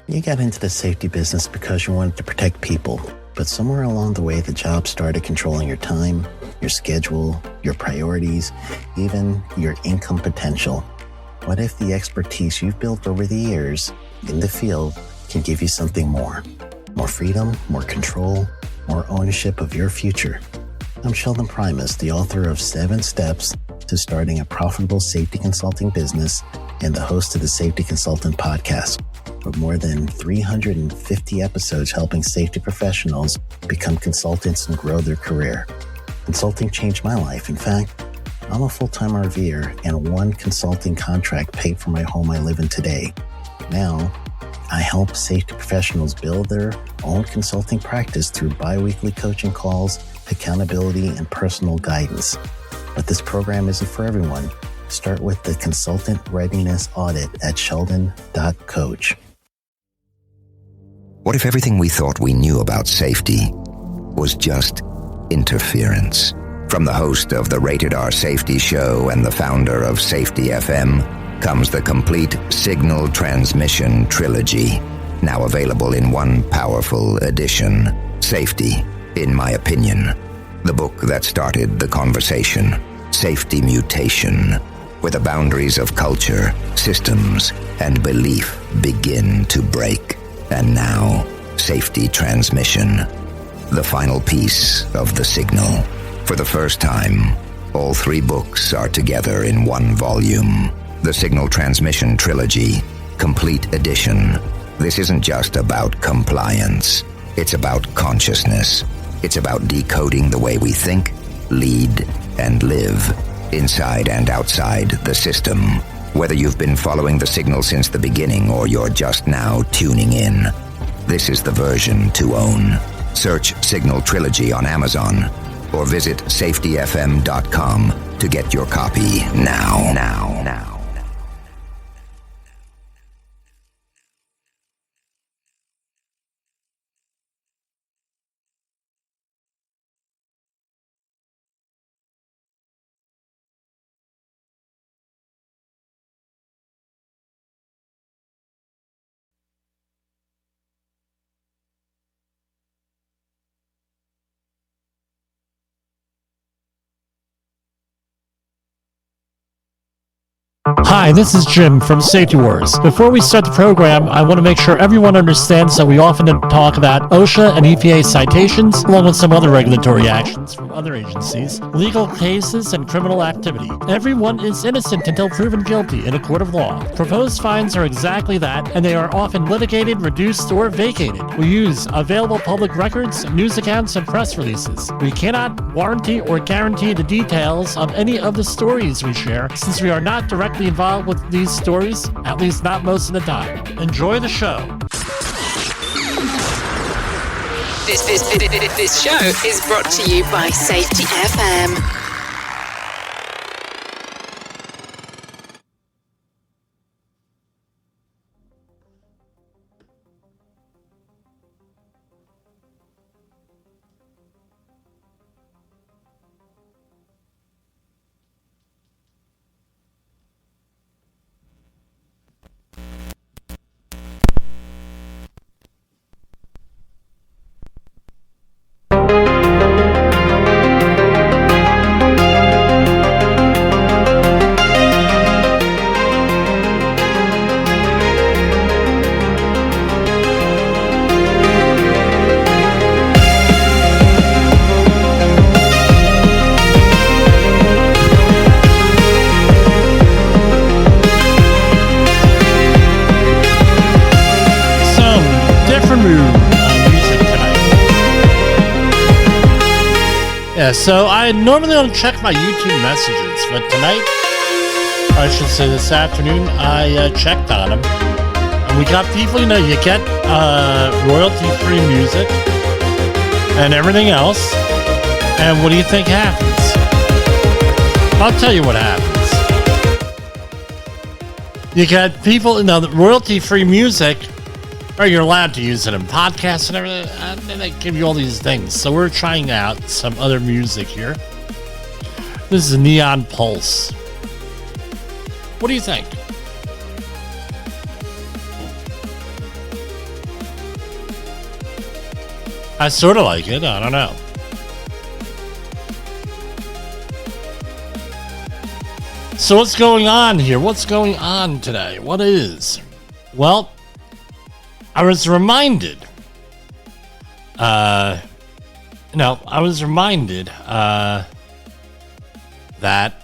You got into the safety business because you wanted to protect people, but somewhere along the way, the job started controlling your time, your schedule, your priorities, even your income potential. What if the expertise you've built over the years in the field can give you something more? More freedom, more control, more ownership of your future. I'm Sheldon Primus, the author of 7 Steps to Starting a Profitable Safety Consulting Business and the host of the Safety Consultant Podcast, with more than 350 episodes helping safety professionals become consultants and grow their career. Consulting changed my life. In fact, I'm a full-time RVer, and one consulting contract paid for my home I live in today. Now, I help safety professionals build their own consulting practice through bi-weekly coaching calls, accountability, and personal guidance. But this program isn't for everyone. Start with the Consultant Readiness Audit at sheldon.coach. What if everything we thought we knew about safety was just interference? From the host of the Rated R Safety Show and the founder of Safety FM comes the complete Signal Transmission Trilogy, now available in one powerful edition. Safety, in my opinion, the book that started the conversation. Safety Mutation, where the boundaries of culture, systems, and belief begin to break. And now, Safety Transmission, the final piece of the signal. For the first time, all 3 books are together in one volume. The Signal Transmission Trilogy, Complete Edition. This isn't just about compliance. It's about consciousness. It's about decoding the way we think, lead, and live, inside and outside the system. Whether you've been following the signal since the beginning or you're just now tuning in, this is the version to own. Search Signal Trilogy on Amazon or visit safetyfm.com to get your copy now. Hi, this is Jim from Safety Wars. Before we start the program, I want to make sure everyone understands that we often talk about OSHA and EPA citations, along with some other regulatory actions from other agencies, legal cases, and criminal activity. Everyone is innocent until proven guilty in a court of law. Proposed fines are exactly that, and they are often litigated, reduced, or vacated. We use available public records, news accounts, and press releases. We cannot warranty or guarantee the details of any of the stories we share, since we are not directly involved with these stories, at least not most of the time. Enjoy the show. This show is brought to you by Safety FM. So I normally don't check my YouTube messages, but tonight, or I should say this afternoon, I checked on them. And we got people, you get royalty-free music and everything else. And what do you think happens? I'll tell you what happens. You got people, the royalty-free music, or you're allowed to use it in podcasts and everything, and then they give you all these things. So we're trying out some other music here. This is Neon Pulse. What do you think? I sort of like it. I don't know. So what's going on here? What's going on today? What is? Well, I was reminded. That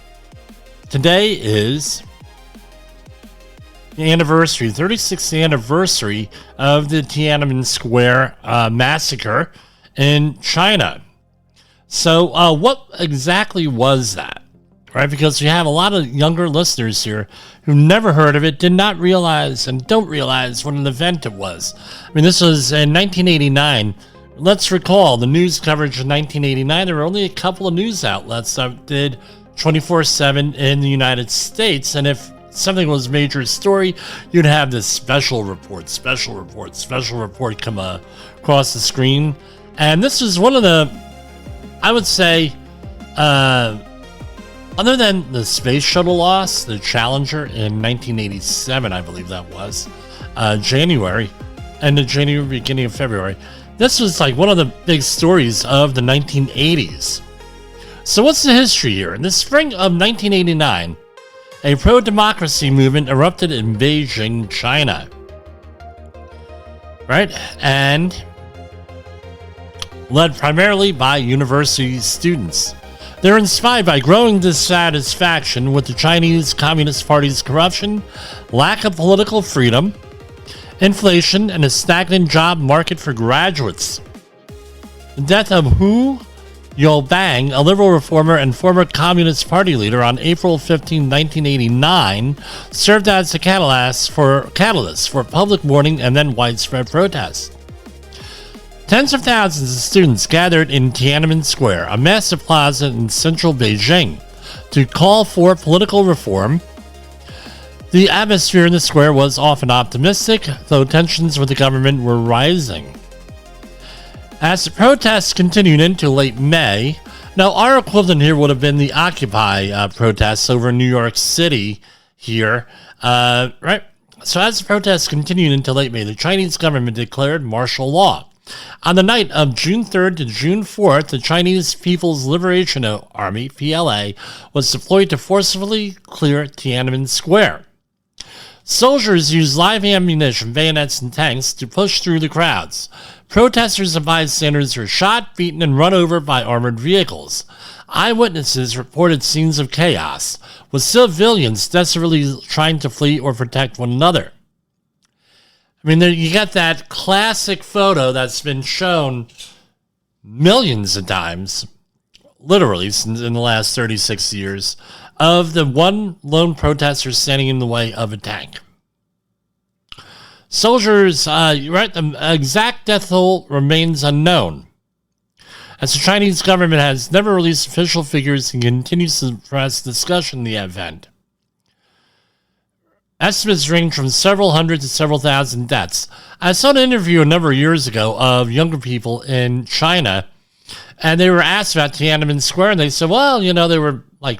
today is the anniversary, 36th anniversary of the Tiananmen Square massacre in China. So what exactly was that? Right? Because we have a lot of younger listeners here who never heard of it, did not realize and don't realize what an event it was. I mean, this was in 1989. Let's recall the news coverage in 1989. There were only a couple of news outlets that did 24/7 in the United States. And if something was a major story, you'd have this special report come across the screen. And this is one of the, I would say, other than the space shuttle loss, the Challenger in 1987, I believe that was, January, end of January, beginning of February, this was like one of the big stories of the 1980s. So what's the history here? In the spring of 1989, a pro-democracy movement erupted in Beijing, China. Right? And led primarily by university students. They're inspired by growing dissatisfaction with the Chinese Communist Party's corruption, lack of political freedom, inflation, and a stagnant job market for graduates. The death of Hu Yaobang, a liberal reformer and former Communist Party leader, on April 15, 1989, served as a catalyst for public mourning and then widespread protests. Tens of thousands of students gathered in Tiananmen Square, a massive plaza in central Beijing, to call for political reform. The atmosphere in the square was often optimistic, though tensions with the government were rising. As the protests continued into late May, now our equivalent here would have been the Occupy protests over in New York City here, right? So as the protests continued into late May, the Chinese government declared martial law. On the night of June 3rd to June 4th, the Chinese People's Liberation Army, PLA, was deployed to forcibly clear Tiananmen Square. Soldiers used live ammunition, bayonets, and tanks to push through the crowds. Protesters and bystanders were shot, beaten, and run over by armored vehicles. Eyewitnesses reported scenes of chaos, with civilians desperately trying to flee or protect one another. I mean, you got that classic photo that's been shown millions of times, literally in the last 36 years, of the one lone protester standing in the way of a tank. Soldiers, right, the exact death toll remains unknown, as the Chinese government has never released official figures and continues to suppress discussion in the event. Estimates range from several hundred to several thousand deaths. I saw an interview a number of years ago of younger people in China, and they were asked about Tiananmen Square, and they said, well, they were like,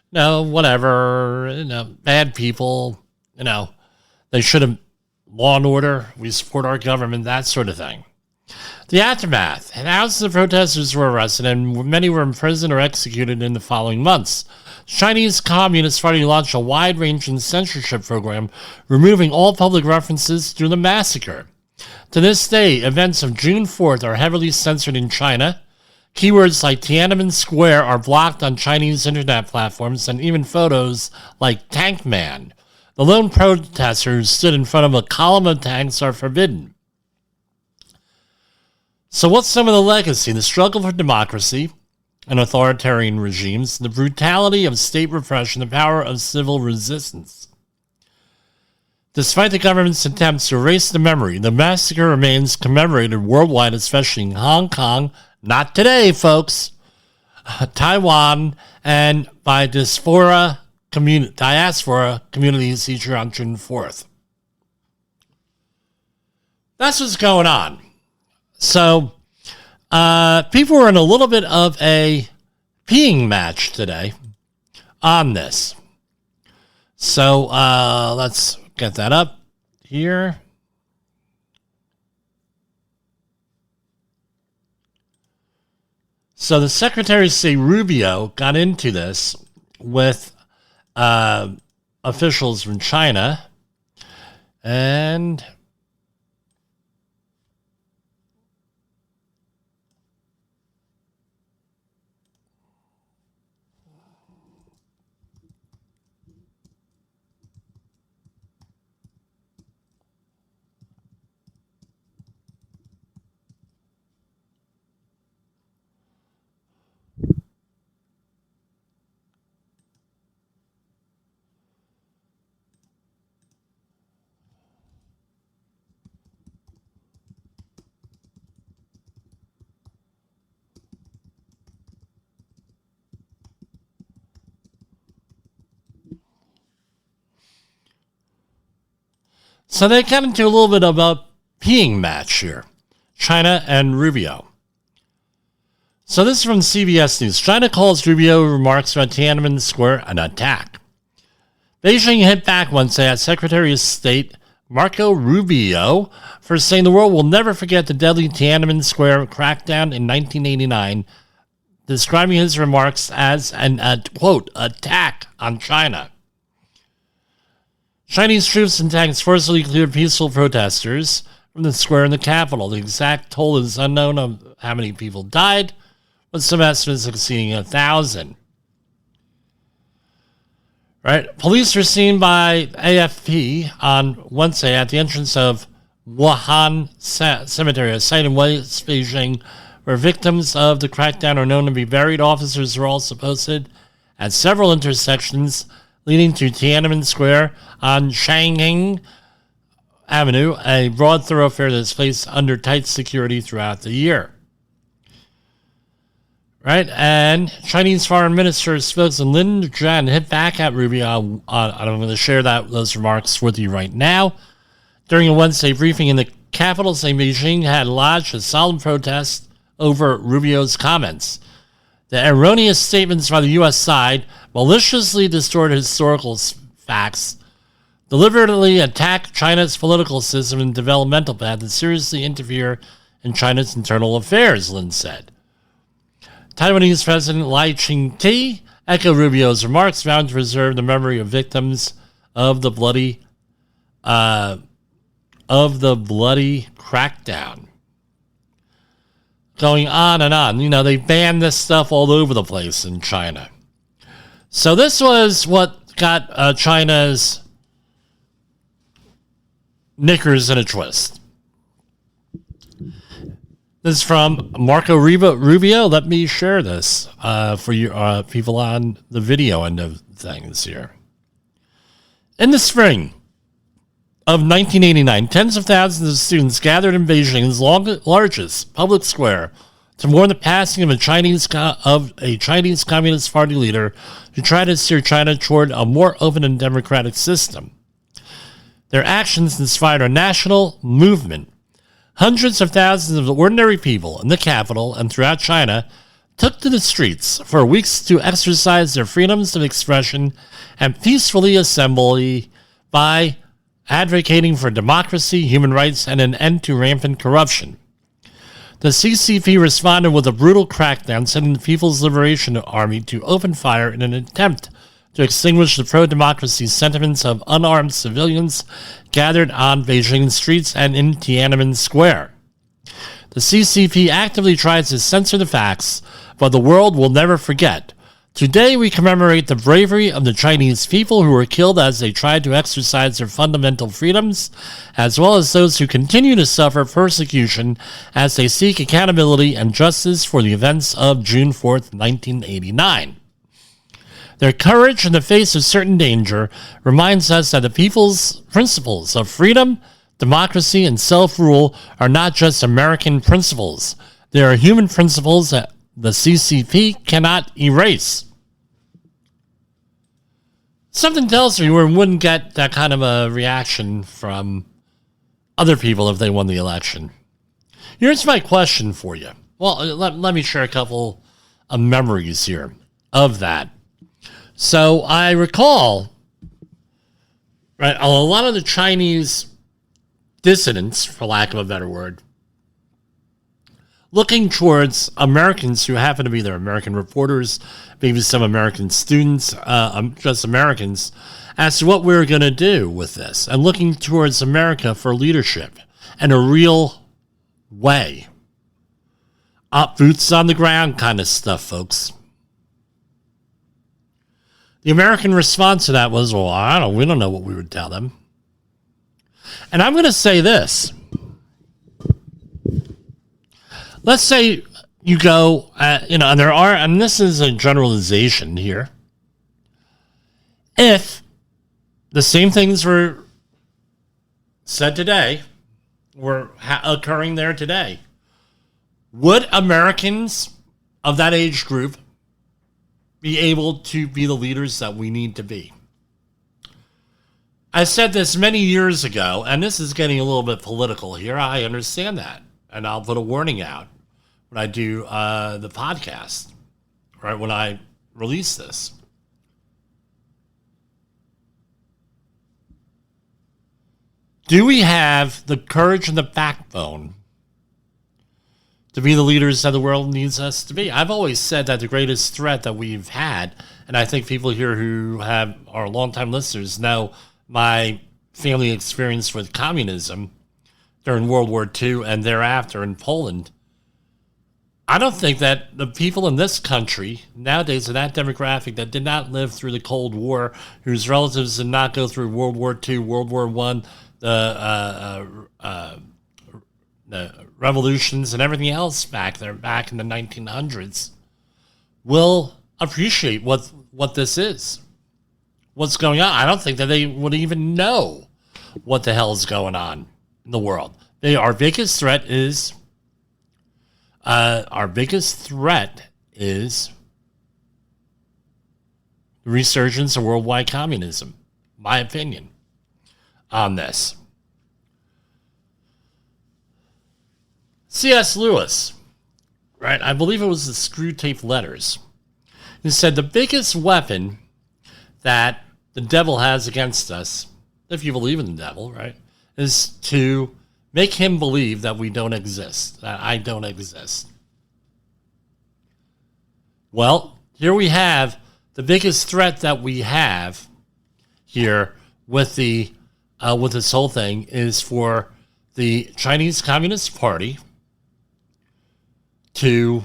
whatever, bad people, they should have law and order, we support our government, that sort of thing. The aftermath, thousands of protesters were arrested, and many were imprisoned or executed in the following months. The Chinese Communist Party launched a wide-ranging censorship program, removing all public references to the massacre. To this day, events of June 4th are heavily censored in China. Keywords like Tiananmen Square are blocked on Chinese internet platforms, and even photos like Tank Man, the lone protester who stood in front of a column of tanks, are forbidden. So what's some of the legacy? The struggle for democracy and authoritarian regimes, the brutality of state repression, the power of civil resistance. Despite the government's attempts to erase the memory, the massacre remains commemorated worldwide, especially in Hong Kong, not today, folks, Taiwan, and by diaspora communities each year on June 4th. That's what's going on. So, people were in a little bit of a peeing match today on this. So, let's get that up here. So the Secretary of State Rubio got into this with officials from China, and so they got into a little bit of a peeing match here, China and Rubio. So this is from CBS News. China calls Rubio remarks about Tiananmen Square an attack. Beijing hit back Wednesday at Secretary of State Marco Rubio for saying the world will never forget the deadly Tiananmen Square crackdown in 1989, describing his remarks as an, quote, attack on China. Chinese troops and tanks forcibly cleared peaceful protesters from the square in the capital. The exact toll is unknown of how many people died, with some estimates exceeding 1,000. Right? Police were seen by AFP on Wednesday at the entrance of Wuhan Cemetery, a site in West Beijing where victims of the crackdown are known to be buried. Officers were also posted at several intersections leading to Tiananmen Square on Shanghai Avenue, a broad thoroughfare that's placed under tight security throughout the year. Right? And Chinese Foreign Minister spokesman Lin Zhan hit back at Rubio. I'm going to share those remarks with you right now. During a Wednesday briefing in the capital, saying Beijing had lodged a solemn protest over Rubio's comments. The erroneous statements by the U.S. side maliciously distort historical facts, deliberately attack China's political system and developmental path, and seriously interfere in China's internal affairs, Lin said. Taiwanese President Lai Ching-te echoed Rubio's remarks, vowing to preserve the memory of victims of the bloody crackdown. Going on and on. You know, they banned this stuff all over the place in China. So this was what got China's knickers in a twist. This is from Marco Rubio. Let me share this for you people on the video end of things here. In the spring of 1989, tens of thousands of students gathered in Beijing's largest public square to mourn the passing of a Chinese Communist Party leader who tried to steer China toward a more open and democratic system. Their actions inspired a national movement. Hundreds of thousands of ordinary people in the capital and throughout China took to the streets for weeks to exercise their freedoms of expression and peacefully assemble by advocating for democracy, human rights, and an end to rampant corruption. The CCP responded with a brutal crackdown, sending the People's Liberation Army to open fire in an attempt to extinguish the pro-democracy sentiments of unarmed civilians gathered on Beijing streets and in Tiananmen Square. The CCP actively tries to censor the facts, but the world will never forget. Today we commemorate the bravery of the Chinese people who were killed as they tried to exercise their fundamental freedoms, as well as those who continue to suffer persecution as they seek accountability and justice for the events of June 4th, 1989. Their courage in the face of certain danger reminds us that the people's principles of freedom, democracy, and self-rule are not just American principles. They are human principles that the CCP cannot erase. Something tells me we wouldn't get that kind of a reaction from other people if they won the election. Here's my question for you. Well, let me share a couple of memories here of that. So I recall, right, a lot of the Chinese dissidents, for lack of a better word, looking towards Americans who happen to be there, American reporters, maybe some American students, just Americans, as to what we're going to do with this, and looking towards America for leadership in a real way. Boots on the ground kind of stuff, folks. The American response to that was, well, we don't know what we would tell them. And I'm going to say this. Let's say you go, and there are, and this is a generalization here. If the same things were said today, were occurring there today, would Americans of that age group be able to be the leaders that we need to be? I said this many years ago, and this is getting a little bit political here. I understand that. And I'll put a warning out when I do the podcast, right, when I release this. Do we have the courage and the backbone to be the leaders that the world needs us to be? I've always said that the greatest threat that we've had, and I think people here who are longtime listeners know my family experience with communism during World War II and thereafter in Poland. I don't think that the people in this country nowadays are that demographic that did not live through the Cold War, whose relatives did not go through World War II, World War I, the revolutions and everything else back in the 1900s, will appreciate what this is, what's going on. I don't think that they would even know what the hell is going on in the world. Our biggest threat is the resurgence of worldwide communism. My opinion on this. C.S. Lewis, right? I believe it was the Screw Tape Letters. He said the biggest weapon that the devil has against us, if you believe in the devil, right, is to make him believe that we don't exist, that I don't exist. Well, here we have the biggest threat that we have here with this whole thing is for the Chinese Communist Party to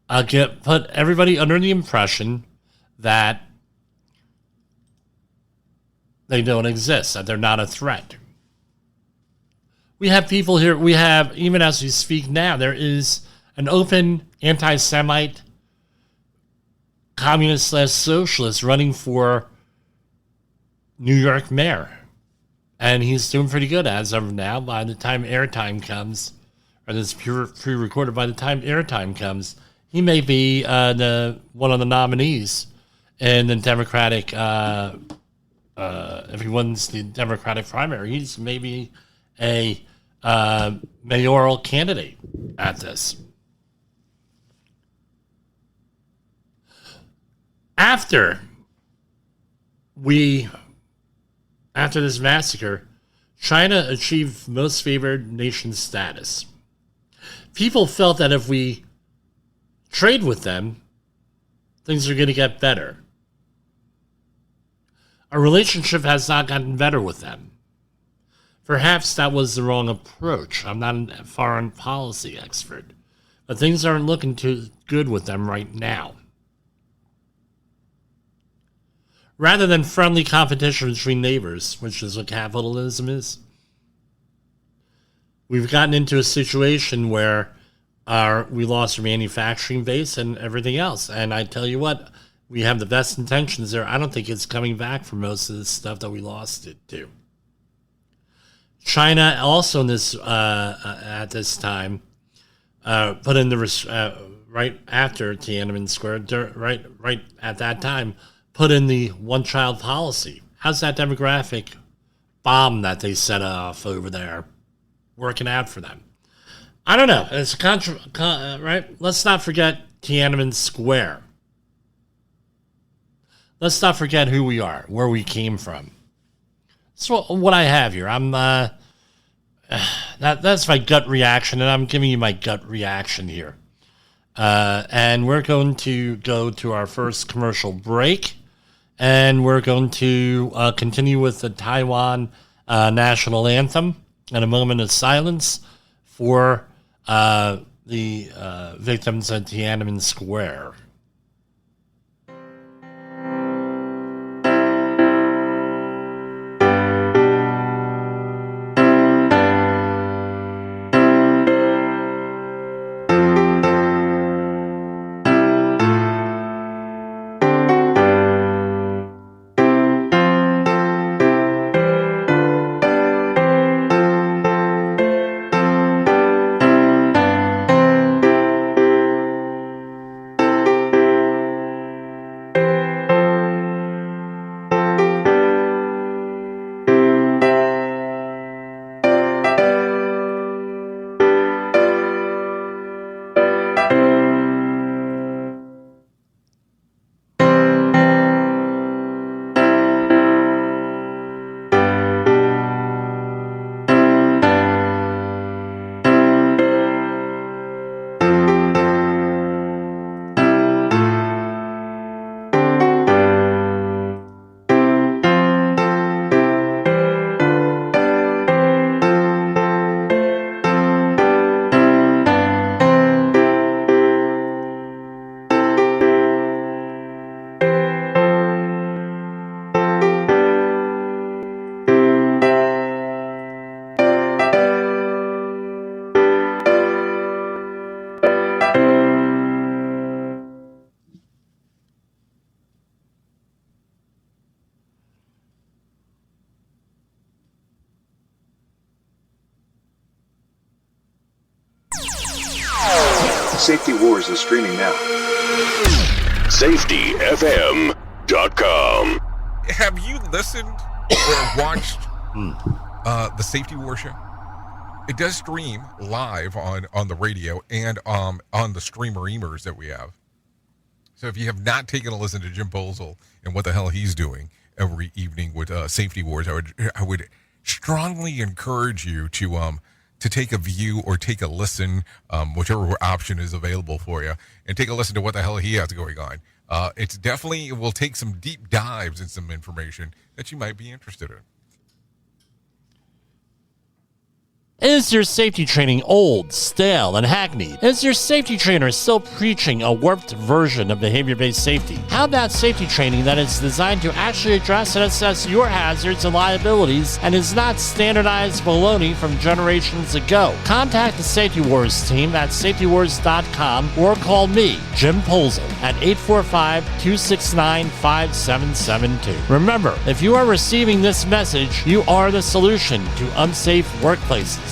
put everybody under the impression that they don't exist, that they're not a threat. We have people here, even as we speak now, there is an open anti-Semite communist/socialist running for New York mayor. And he's doing pretty good as of now. By the time airtime comes, or this pre-recorded, by the time airtime comes, he may be one of the nominees in the Democratic, if he wins the Democratic primary, he's maybe a mayoral candidate at this. After this massacre, China achieved most favored nation status. People felt that if we trade with them, things are going to get better. Our relationship has not gotten better with them. Perhaps that was the wrong approach. I'm not a foreign policy expert, but things aren't looking too good with them right now. Rather than friendly competition between neighbors, which is what capitalism is, we've gotten into a situation where we lost our manufacturing base and everything else. And I tell you what, we have the best intentions there. I don't think it's coming back for most of the stuff that we lost it to. China also in this at this time put in the right after Tiananmen Square, right at that time, put in the one-child policy. How's that demographic bomb that they set off over there working out for them? I don't know. It's right. Let's not forget Tiananmen Square. Let's not forget who we are, where we came from. That's what I have here. This That's my gut reaction, and I'm giving you my gut reaction here. And we're going to go to our first commercial break, and we're going to continue with the Taiwan national anthem and a moment of silence for the victims at Tiananmen Square. Safety Wars is streaming now. SafetyFM.com. Have you listened or watched the Safety War show? It does stream live on the radio and on the streamer-emers that we have. So if you have not taken a listen to Jim Posel and what the hell he's doing every evening with Safety Wars, I would strongly encourage you to take a view or take a listen, whichever option is available for you, and take a listen to what the hell he has going on. It will take some deep dives in some information that you might be interested in. Is your safety training old, stale, and hackneyed? Is your safety trainer still preaching a warped version of behavior-based safety? How about safety training that is designed to actually address and assess your hazards and liabilities and is not standardized baloney from generations ago? Contact the Safety Wars team at safetywars.com or call me, Jim Posel, at 845-269-5772. Remember, if you are receiving this message, you are the solution to unsafe workplaces.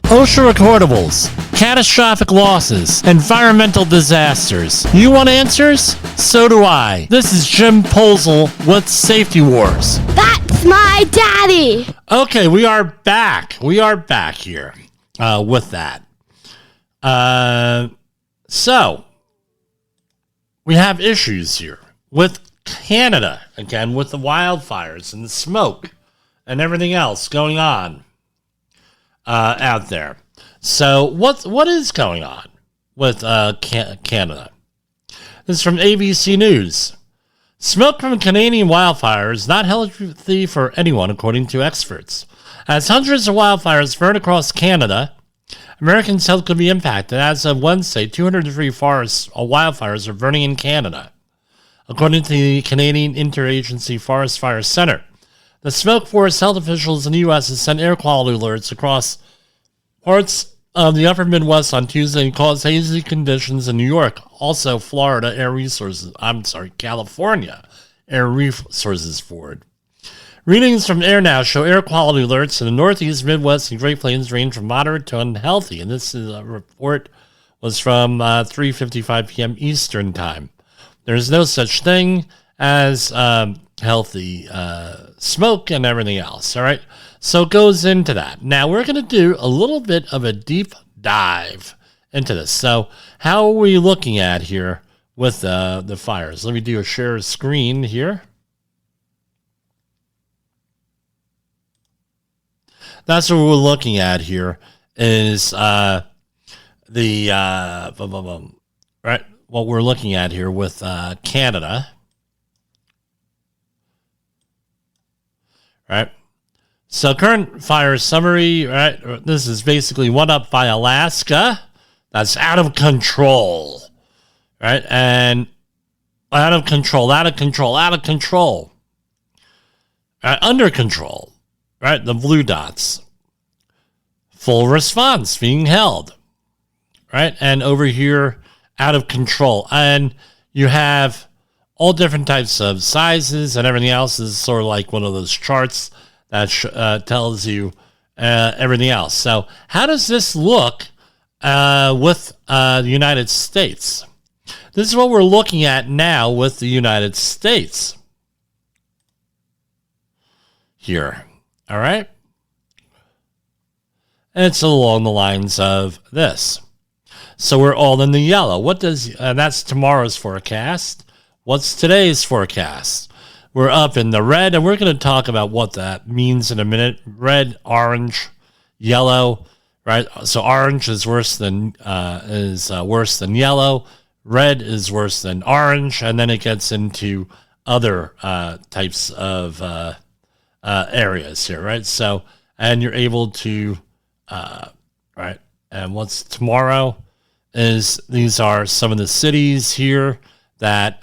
OSHA recordables, catastrophic losses, environmental disasters. You want answers? So do I. This is Jim Posel with Safety Wars. That's my daddy! Okay, we are back. We are back here with that. So, we have issues here with Canada, again, with the wildfires and the smoke and everything else going on out there. So what is going on with Canada? This is from ABC News. Smoke from Canadian wildfires is not healthy for anyone, according to experts. As hundreds of wildfires burn across Canada, Americans' health could be impacted. As of Wednesday, 203 wildfires are burning in Canada, according to the Canadian Interagency Forest Fire Center. The smoke forest health officials in the U.S. have sent air quality alerts across parts of the upper Midwest on Tuesday and caused hazy conditions in New York. Also, California Air Resources Board. Readings from AirNow show air quality alerts in the Northeast, Midwest, and Great Plains range from moderate to unhealthy. And this is a report was from 3:55 p.m. Eastern Time. There's no such thing as healthy smoke and everything else, all right? So it goes into that. Now, we're going to do a little bit of a deep dive into this. So how are we looking at here with the fires? Let me do a share screen here. that's what we're looking at here is right. What we're looking at here with Canada, right? So current fire summary, right? This is basically one up by Alaska. That's out of control, right? And out of control. Under control, right? The blue dots. Full response being held, right? And over here, out of control. And you have all different types of sizes and everything else. Is sort of like one of those charts that tells you everything else. So how does this look with the United States? This is what we're looking at now with the United States here. All right? And it's along the lines of this. So we're all in the yellow. That's tomorrow's forecast. What's today's forecast? We're up in the red, and we're going to talk about what that means in a minute. Red, orange, yellow, right? So orange is worse than yellow. Red is worse than orange, and then it gets into other types of areas here, right? So, and you're able to, right? And what's tomorrow is these are some of the cities here that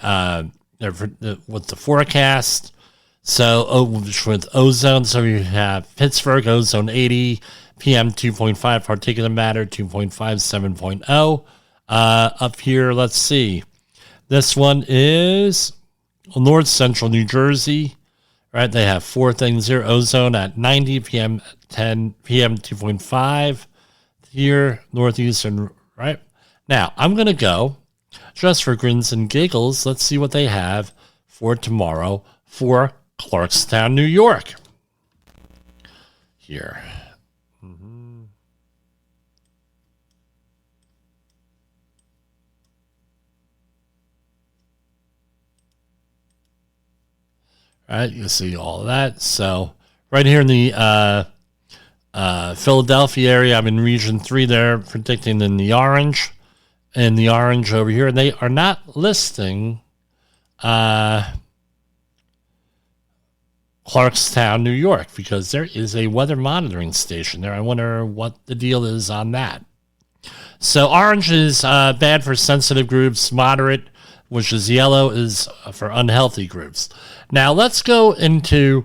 with the forecast. So with ozone, so you have Pittsburgh, ozone 80, PM 2.5, particulate matter 2.5, 7.0. Up here, let's see. This one is north central New Jersey, right? They have four things here. Ozone at 90, PM 10, PM 2.5 here, northeastern, right? Now, I'm going to go, just for grins and giggles, let's see what they have for tomorrow for Clarkstown, New York. Here. All right, you see all of that. So right here in the Philadelphia area, I'm in region 3 there, predicting in the orange. And the orange over here, they are not listing Clarkstown, New York, because there is a weather monitoring station there. I wonder what the deal is on that. So orange is bad for sensitive groups, moderate, which is yellow, is for unhealthy groups. Now let's go into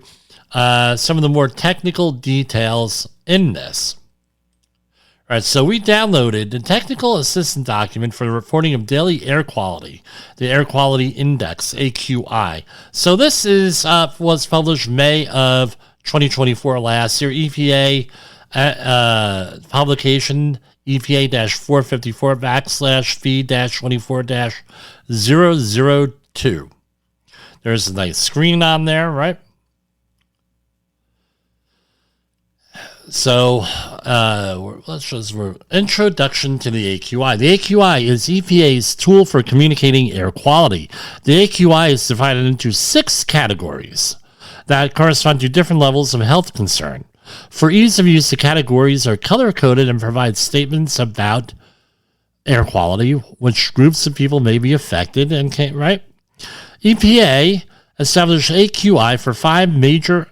some of the more technical details in this. All right, so we downloaded the technical assistant document for the reporting of daily air quality, the Air Quality Index, AQI. So this is was published May of 2024 last year. EPA publication EPA-454/V-24-002. There's a nice screen on there, right? So, introduction to the AQI. The AQI is EPA's tool for communicating air quality. The AQI is divided into 6 categories that correspond to different levels of health concern. For ease of use, the categories are color-coded and provide statements about air quality, which groups of people may be affected, and right? EPA established AQI for 5 major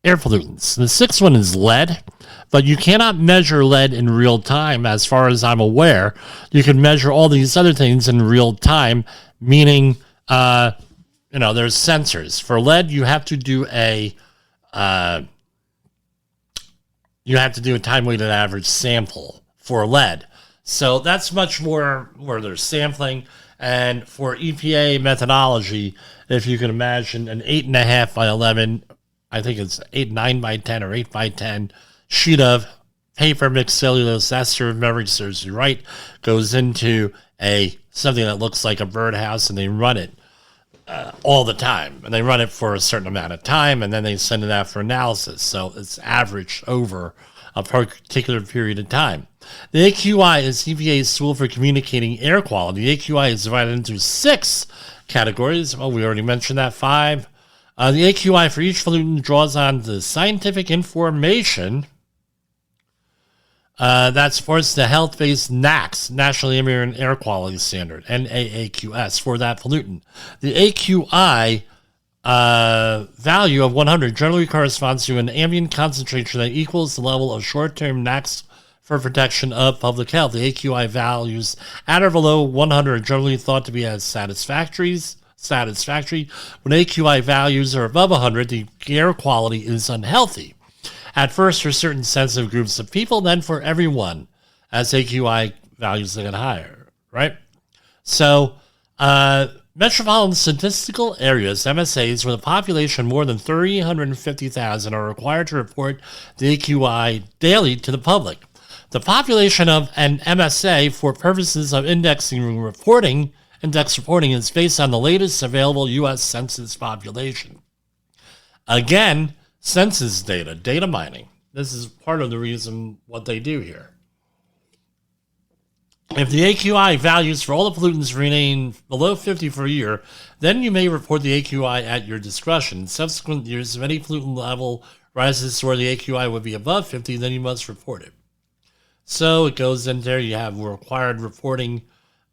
air pollutants. The 6th one is lead, but you cannot measure lead in real time, as far as I'm aware. You can measure all these other things in real time, meaning, there's sensors. For lead, you have to do a time-weighted average sample for lead. So that's much more where there's sampling. And for EPA methodology, if you can imagine an 8.5 by 11, I think it's 9 by 10 or 8 by 10 sheet of paper mixed cellulose ester, if memory serves you right, goes into something that looks like a birdhouse, and they run it all the time. And they run it for a certain amount of time, and then they send it out for analysis. So it's averaged over a particular period of time. The AQI is EPA's tool for communicating air quality. The AQI is divided into 6 categories. Well, we already mentioned that, 5. The AQI for each pollutant draws on the scientific information that supports the health-based NAAQS, National Ambient Air Quality Standard, NAAQS, for that pollutant. The AQI value of 100 generally corresponds to an ambient concentration that equals the level of short-term NAAQS for protection of public health. The AQI values at or below 100 are generally thought to be as satisfactory. When AQI values are above 100, the air quality is unhealthy. At first for certain sensitive groups of people, then for everyone, as AQI values get higher, right? So, metropolitan statistical areas, MSAs, with a population more than 350,000 are required to report the AQI daily to the public. The population of an MSA for purposes of index reporting is based on the latest available U.S. Census population. Again, census data mining. This is part of the reason what they do here. If the AQI values for all the pollutants remain below 50 for a year, then you may report the AQI at your discretion. In subsequent years, if any pollutant level rises to where the AQI would be above 50, then you must report it. So it goes in there. You have required reporting,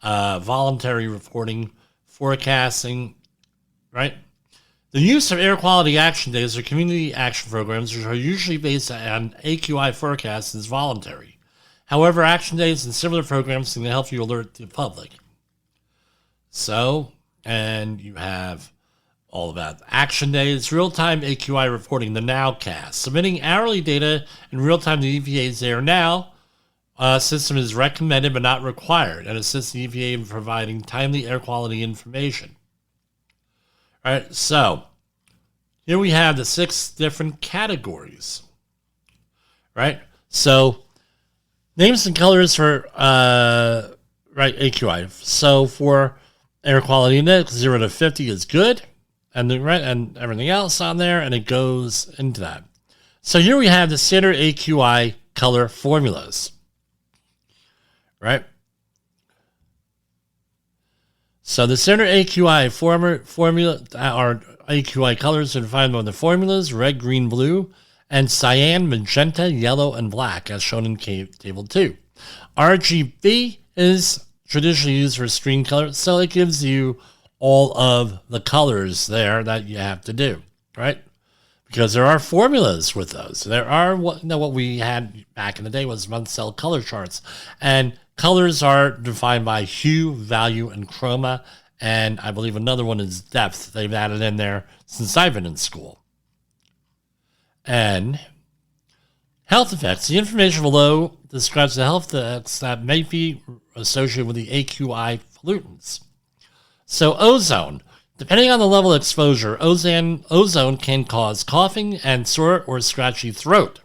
voluntary reporting, forecasting, right? The use of air quality action days or community action programs, which are usually based on AQI forecasts, is voluntary. However, action days and similar programs can help you alert the public. So, and you have all about action days, real-time AQI reporting, the Nowcast. Submitting hourly data in real-time to the EPA's Air Now system is recommended but not required, and assists the EPA in providing timely air quality information. All right, so here we have the 6 different categories, right? So names and colors for AQI. So for air quality index, 0 to 50 is good, and and everything else on there, and it goes into that. So here we have the standard AQI color formulas, right? So the standard AQI formula are AQI colors are defined by the formulas: red, green, blue, and cyan, magenta, yellow, and black, as shown in Table 2. RGB is traditionally used for screen color, so it gives you all of the colors there that you have to do, right? Because there are formulas with those. There are what we had back in the day was Munsell color charts, and colors are defined by hue, value, and chroma, and I believe another one is depth. They've added in there since I've been in school. And health effects. The information below describes the health effects that may be associated with the AQI pollutants. So ozone. Depending on the level of exposure, ozone can cause coughing and sore or scratchy throat,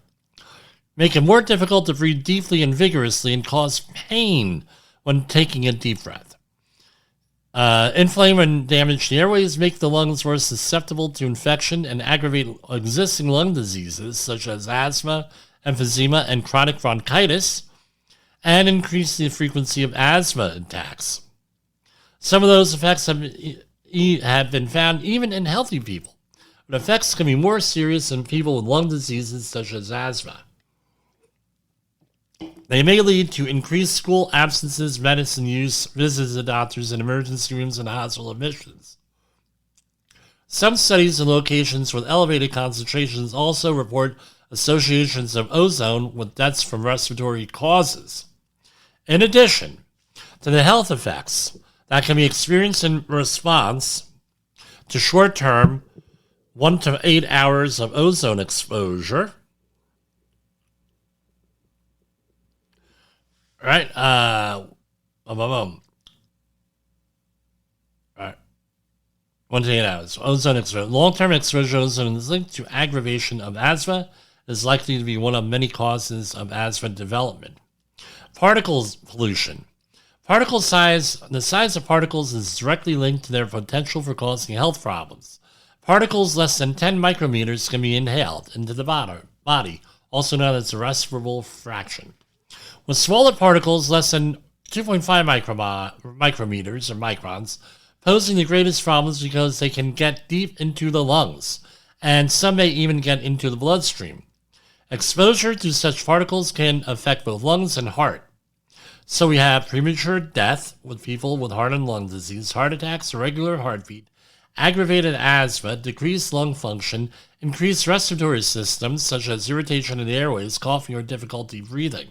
make it more difficult to breathe deeply and vigorously, and cause pain when taking a deep breath. Inflame and damage the airways, make the lungs more susceptible to infection, and aggravate existing lung diseases such as asthma, emphysema, and chronic bronchitis, and increase the frequency of asthma attacks. Some of those effects have been found even in healthy people, but effects can be more serious in people with lung diseases such as asthma. They may lead to increased school absences, medicine use, visits to doctors, and emergency rooms and hospital admissions. Some studies in locations with elevated concentrations also report associations of ozone with deaths from respiratory causes. In addition to the health effects that can be experienced in response to short-term 1 to 8 hours of ozone exposure, right? Right. 1 to 8 hours. Ozone exposure. Long-term exposure to ozone is linked to aggravation of asthma. It is likely to be one of many causes of asthma development. Particles pollution. The size of particles is directly linked to their potential for causing health problems. Particles less than 10 micrometers can be inhaled into the body, also known as the respirable fraction. With smaller particles less than 2.5 micrometers or microns, posing the greatest problems because they can get deep into the lungs, and some may even get into the bloodstream. Exposure to such particles can affect both lungs and heart. So we have premature death with people with heart and lung disease, heart attacks, irregular heartbeat, aggravated asthma, decreased lung function, increased respiratory systems such as irritation in the airways, coughing, or difficulty breathing.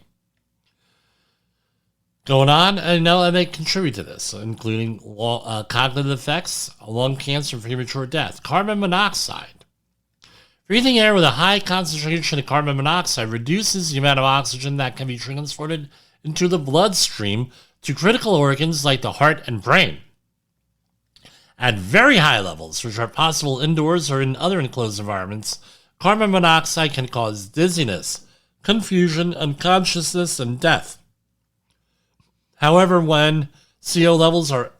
Going on, and they contribute to this, including cognitive effects, lung cancer, and premature death. Carbon monoxide. Breathing air with a high concentration of carbon monoxide reduces the amount of oxygen that can be transported into the bloodstream to critical organs like the heart and brain. At very high levels, which are possible indoors or in other enclosed environments, carbon monoxide can cause dizziness, confusion, unconsciousness, and death. However, when CO levels are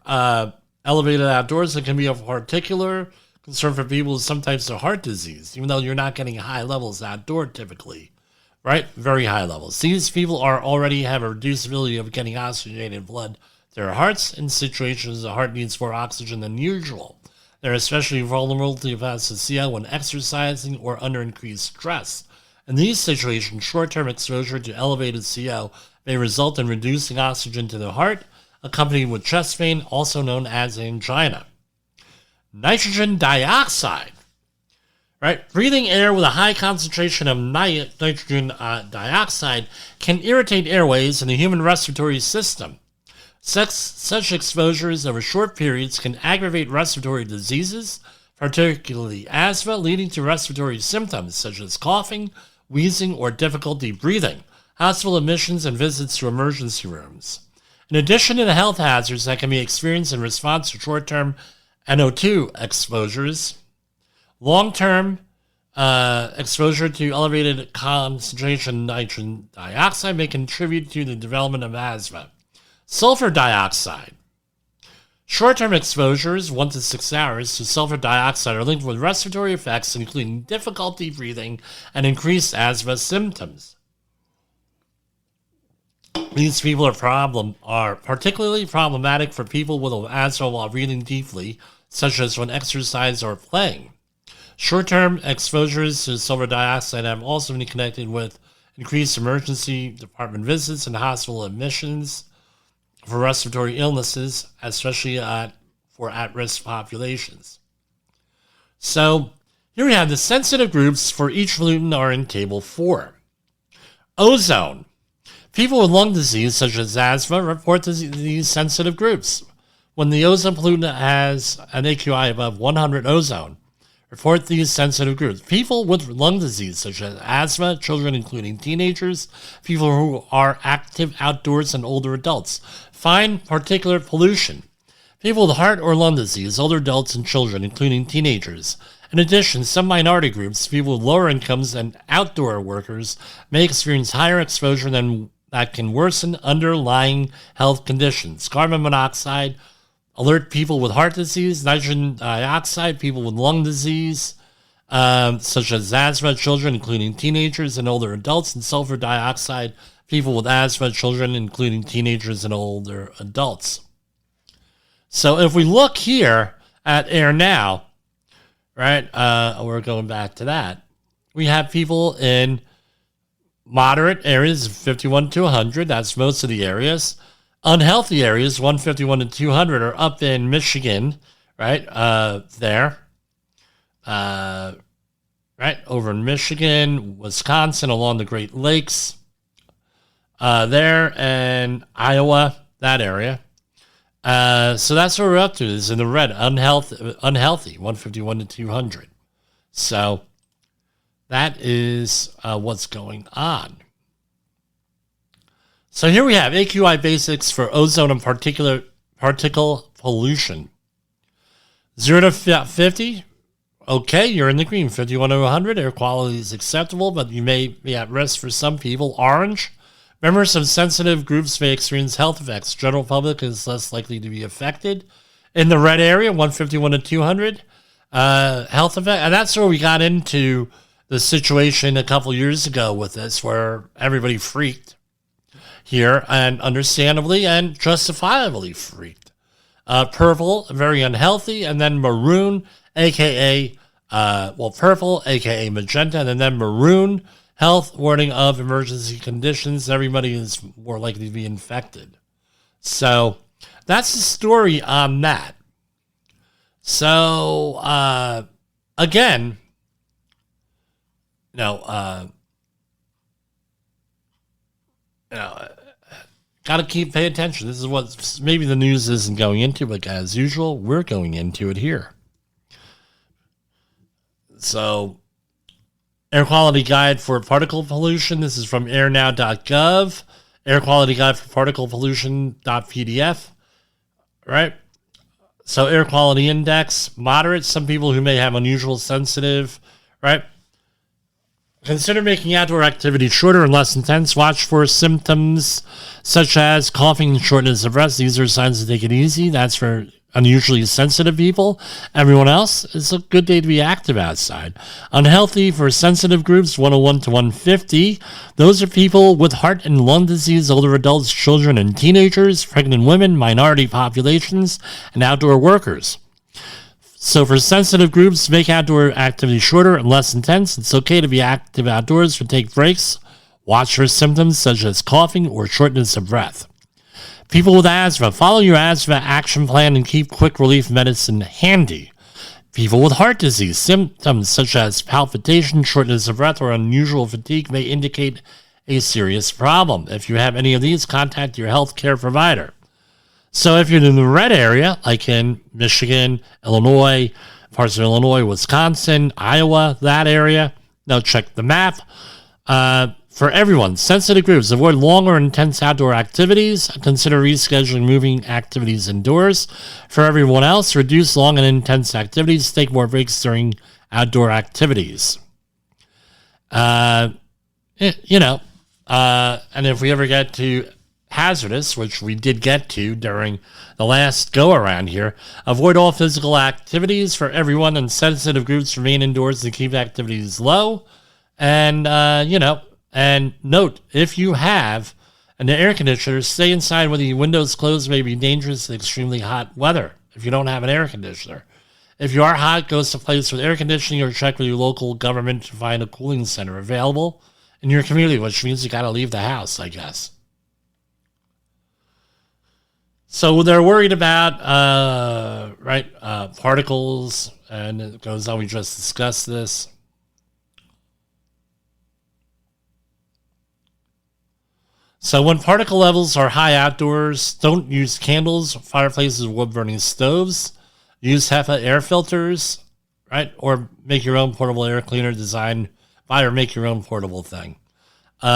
elevated outdoors, it can be a particular concern for people with some types of heart disease, even though you're not getting high levels outdoor typically, right? Very high levels. These people already have a reduced ability of getting oxygenated blood to their hearts in situations the heart needs more oxygen than usual. They're especially vulnerable to excessive CO when exercising or under increased stress. In these situations, short-term exposure to elevated CO may result in reducing oxygen to the heart, accompanied with chest pain, also known as angina. Nitrogen dioxide. Right? Breathing air with a high concentration of nitrogen dioxide can irritate airways in the human respiratory system. Such exposures over short periods can aggravate respiratory diseases, particularly asthma, leading to respiratory symptoms such as coughing, wheezing, or difficulty breathing, hospital admissions, and visits to emergency rooms. In addition to the health hazards that can be experienced in response to short-term NO2 exposures, long-term exposure to elevated concentration nitrogen dioxide may contribute to the development of asthma. Sulfur dioxide. Short-term exposures, 1 to 6 hours, to sulfur dioxide are linked with respiratory effects, including difficulty breathing and increased asthma symptoms. These people are particularly problematic for people with asthma while breathing deeply, such as when exercising or playing. Short-term exposures to sulfur dioxide have also been connected with increased emergency department visits and hospital admissions for respiratory illnesses, especially for at-risk populations. So here we have the sensitive groups for each pollutant are in Table 4. Ozone. People with lung disease, such as asthma, report to these sensitive groups. When the ozone pollutant has an AQI above 100 ozone, report these sensitive groups. People with lung disease, such as asthma, children including teenagers, people who are active outdoors, and older adults. Find particulate pollution. People with heart or lung disease, older adults, and children, including teenagers. In addition, some minority groups, people with lower incomes and outdoor workers, may experience higher exposure that can worsen underlying health conditions. Carbon monoxide, alert people with heart disease, nitrogen dioxide, people with lung disease, such as asthma, children, including teenagers and older adults, and sulfur dioxide, people with asthma, children, including teenagers and older adults. So if we look here at air now, right, we're going back to that. We have people in moderate areas, 51 to 100. That's most of the areas. Unhealthy areas, 151 to 200, are up in Michigan, right, there. Right, over in Michigan, Wisconsin, along the Great Lakes, there, and Iowa, that area. So that's what we're up to, is in the red, unhealthy, 151 to 200. So that is what's going on. So here we have AQI basics for ozone and particle pollution. 0 to 50, okay, you're in the green. 51 to 100, air quality is acceptable, but you may be at risk for some people. Orange, members of sensitive groups may experience health effects. General public is less likely to be affected. In the red area, 151 to 200, health effect. And that's where we got into the situation a couple years ago with this, where everybody freaked here, and understandably and justifiably freaked. Purple, very unhealthy, and then maroon, aka purple, aka magenta, and then maroon, health warning of emergency conditions. Everybody is more likely to be infected. So that's the story on that. So, again, got to pay attention. This is what maybe the news isn't going into, but as usual, we're going into it here. So, Air Quality Guide for Particle Pollution. This is from airnow.gov. Air Quality Guide for Particle Pollution.pdf. Right? So, Air Quality Index, moderate. Some people who may have unusual sensitive, right? Consider making outdoor activity shorter and less intense. Watch for symptoms such as coughing and shortness of breath. These are signs to take it easy. That's for unusually sensitive people. Everyone else, it's a good day to be active outside. Unhealthy for sensitive groups, 101 to 150. Those are people with heart and lung disease, older adults, children and teenagers, pregnant women, minority populations, and outdoor workers. So for sensitive groups, make outdoor activity shorter and less intense. It's okay to be active outdoors, but take breaks. Watch for symptoms such as coughing or shortness of breath. People with asthma, follow your asthma action plan and keep quick relief medicine handy. People with heart disease, symptoms such as palpitation, shortness of breath, or unusual fatigue may indicate a serious problem. If you have any of these, contact your healthcare provider. So if you're in the red area, like in Michigan, Illinois, parts of Illinois, Wisconsin, Iowa, that area, now check the map. For everyone, sensitive groups, avoid long or intense outdoor activities. Consider rescheduling moving activities indoors. For everyone else, reduce long and intense activities. Take more breaks during outdoor activities. And if we ever get to hazardous, which we did get to during the last go-around here, avoid all physical activities. For everyone, and sensitive groups, remain indoors to keep activities low. And, and note, if you have an air conditioner, stay inside with the windows closed. May be dangerous in extremely hot weather if you don't have an air conditioner. If you are hot, go to a place with air conditioning or check with your local government to find a cooling center available in your community, which means you got to leave the house, I guess. So they're worried about, particles, and it goes on. We just discussed this. So when particle levels are high outdoors, don't use candles, fireplaces, wood-burning stoves. Use HEPA air filters, right? Or make your own portable air cleaner designed by, or make your own portable thing. You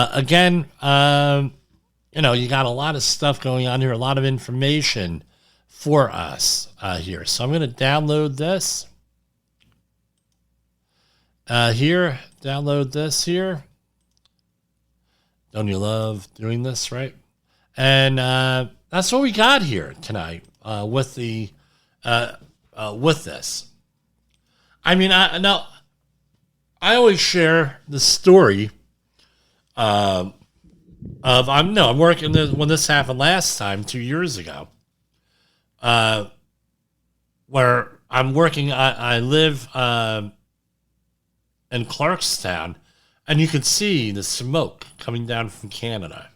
got a lot of stuff going on here, a lot of information for us here. So I'm going to download this download this here. Don't you love doing this, right? And that's what we got here tonight with the with this. I mean, I always share the story I'm working when this happened last time 2 years ago, where I'm working. I live in Clarkstown, and you could see the smoke coming down from Canada,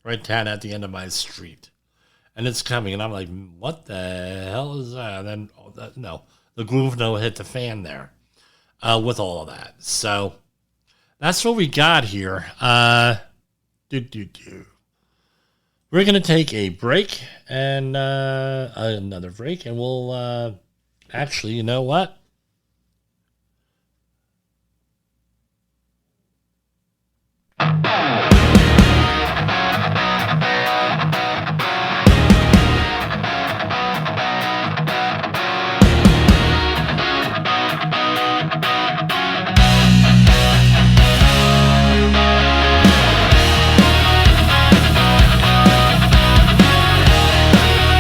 right down at the end of my street, and it's coming, and I'm like, what the hell is that? And then the groove hit the fan there with all of that. So that's what we got here. We're going to take a break and another break, and we'll actually, you know what?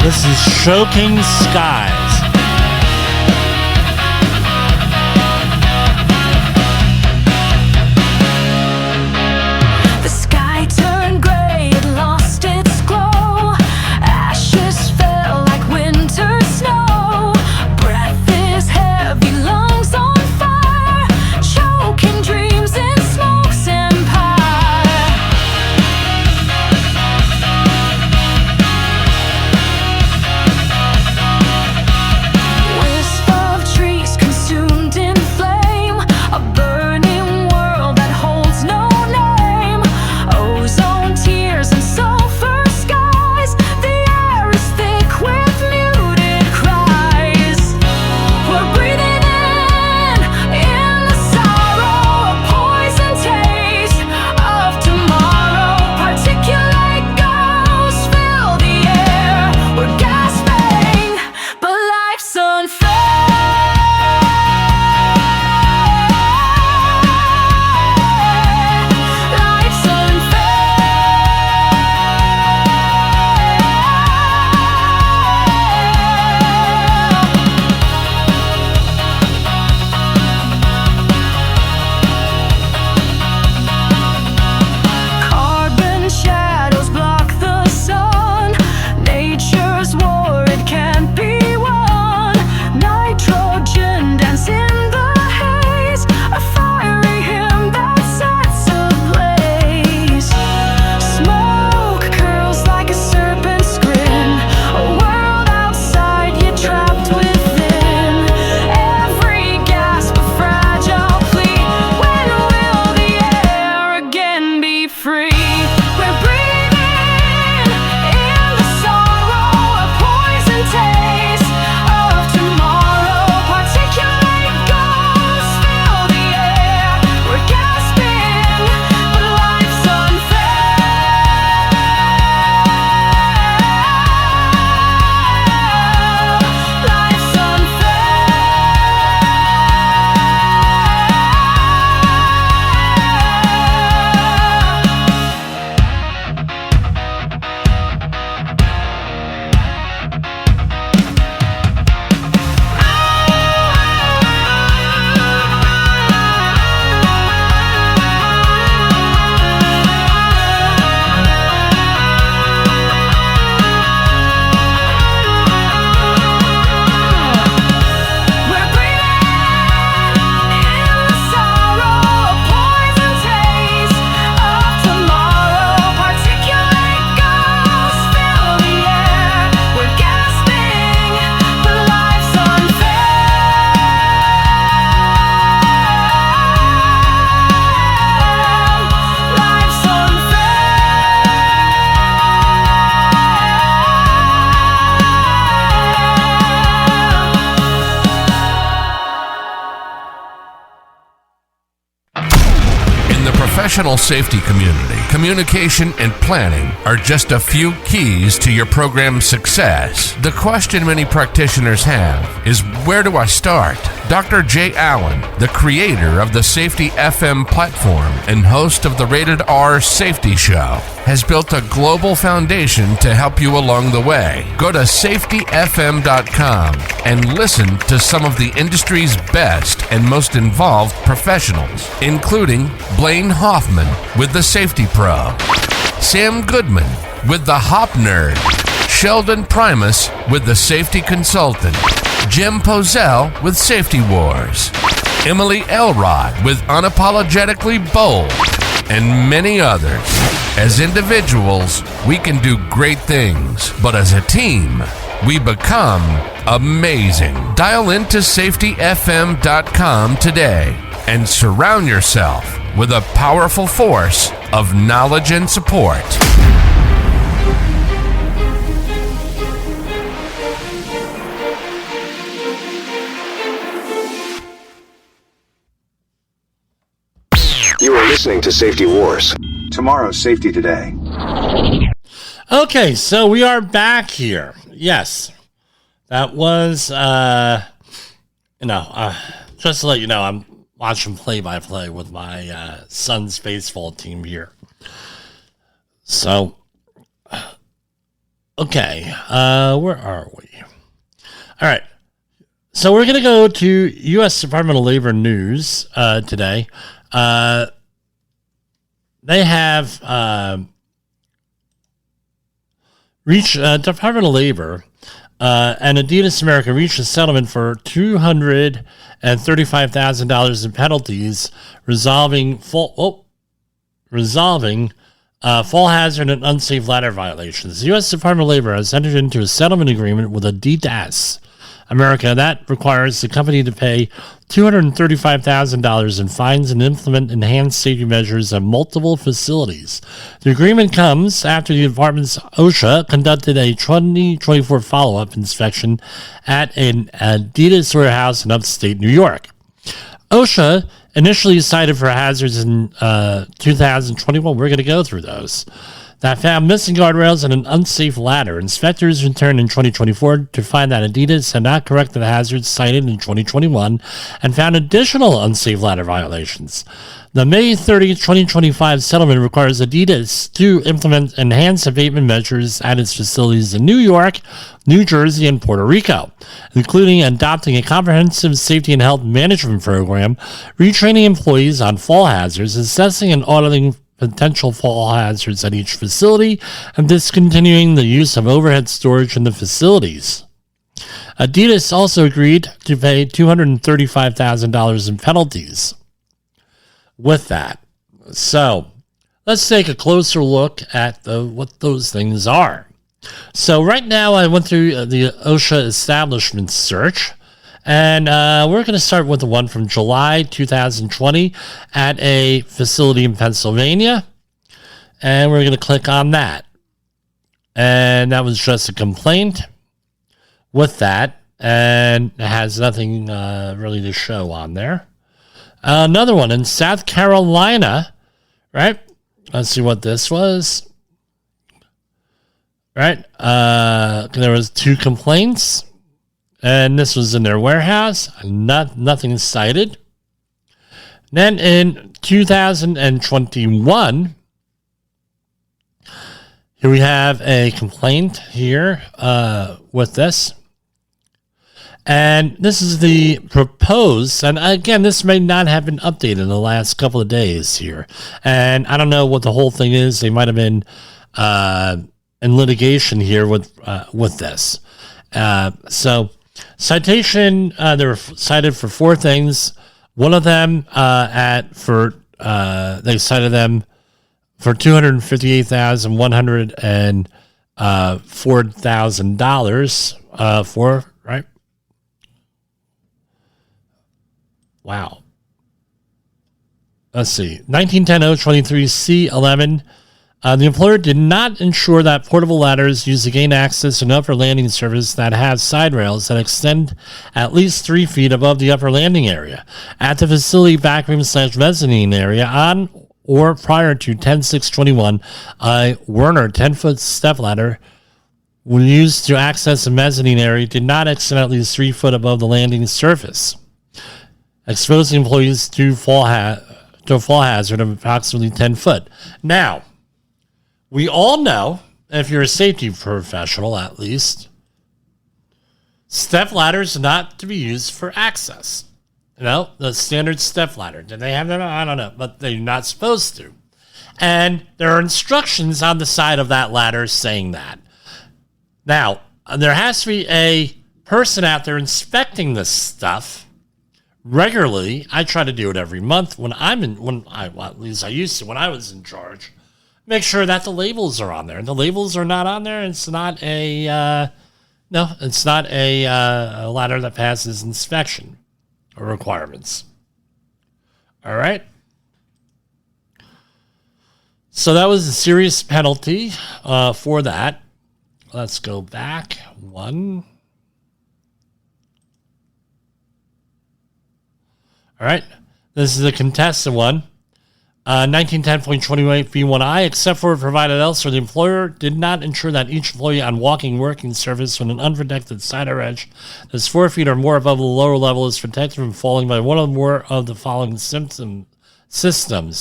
This is Choking Skies. The sky turned gray, it lost its glow. Ashes fell like winter snow. Breath is heavy, lungs on fire. Choking dreams in smoke's empire. free. We're breathing in the sorrow, a poison taste of tomorrow. Particulate ghosts fill the air. We're gasping, but life's unfair. Life's We're breathing in the sorrow, a poison taste of tomorrow. Particulate ghosts fill the air. We're gasping, but life's unfair. Life's In the professional safety community, communication and planning are just a few keys to your program's success. The question many practitioners have is, where do I start? Dr. Jay Allen, the creator of the Safety FM platform and host of the Rated R Safety Show, has built a global foundation to help you along the way. Go to safetyfm.com and listen to some of the industry's best and most involved professionals, including Blaine Hoffman with the Safety Pro, Sam Goodman with the Hop Nerd, Sheldon Primus with the Safety Consultant, Jim Pozell with Safety Wars, Emily Elrod with Unapologetically Bold, and many others. As individuals, we can do great things, but as a team, we become amazing. Dial into safetyfm.com today and surround yourself with a powerful force of knowledge and support. You are listening to Safety Wars. Tomorrow's Safety Today. Okay, so we are back here. Yes, that was, just to let you know, I'm watching play-by-play with my son's baseball team here. So, okay, where are we? All right, so we're going to go to U.S. Department of Labor news today. They have reached Department of Labor and Adidas America reached a settlement for $235,000 in penalties, resolving fall hazard and unsafe ladder violations. The U.S. Department of Labor has entered into a settlement agreement with Adidas America that requires the company to pay $235,000 in fines and implement enhanced safety measures at multiple facilities. The agreement comes after the department's OSHA conducted a 2024 follow-up inspection at an Adidas warehouse in upstate New York. OSHA initially cited for hazards in 2021. We're going to go through those. That found missing guardrails and an unsafe ladder. Inspectors returned in 2024 to find that Adidas had not corrected the hazards cited in 2021 and found additional unsafe ladder violations. The May 30, 2025 settlement requires Adidas to implement enhanced abatement measures at its facilities in New York, New Jersey, and Puerto Rico, including adopting a comprehensive safety and health management program, retraining employees on fall hazards, assessing and auditing potential fall hazards at each facility, and discontinuing the use of overhead storage in the facilities. Adidas also agreed to pay $235,000 in penalties with that. So let's take a closer look at what those things are. So right now I went through the OSHA establishment search, and we're going to start with the one from July 2020 at a facility in Pennsylvania. And we're going to click on that. And that was just a complaint with that. And it has nothing really to show on there. Another one in South Carolina, right? Let's see what this was. Right? There was 2 complaints. And this was in their warehouse. Nothing cited. Then in 2021, here we have a complaint here with this. And this is the proposed, and again, this may not have been updated in the last couple of days here. And I don't know what the whole thing is. They might have been in litigation here with this. So citation, they were cited for 4 things. One of them they cited them for $258,104,000 for, right? Wow. Let's see. 1910-023-C11. The employer did not ensure that portable ladders used to gain access to an upper landing surface that have side rails that extend at least 3 feet above the upper landing area at the facility backroom/mezzanine area on or prior to 10/6/21. A Werner 10-foot step ladder when used to access the mezzanine area did not extend at least 3 foot above the landing surface, exposing employees to a fall hazard of approximately 10 foot. Now, we all know, if you're a safety professional at least, step ladders are not to be used for access. You know, the standard step ladder. Do they have them? I don't know, but they're not supposed to. And there are instructions on the side of that ladder saying that. Now, there has to be a person out there inspecting this stuff regularly. I try to do it every month at least I used to when I was in charge. Make sure that the labels are on there. And the labels are not on there. It's not a ladder that passes inspection or requirements. All right. So that was a serious penalty for that. Let's go back one. All right. This is a contested one. 1910.28B1I, except for provided elsewhere, the employer did not ensure that each employee on walking working surface with an unprotected side or edge that's 4 feet or more above the lower level is protected from falling by one or more of the following systems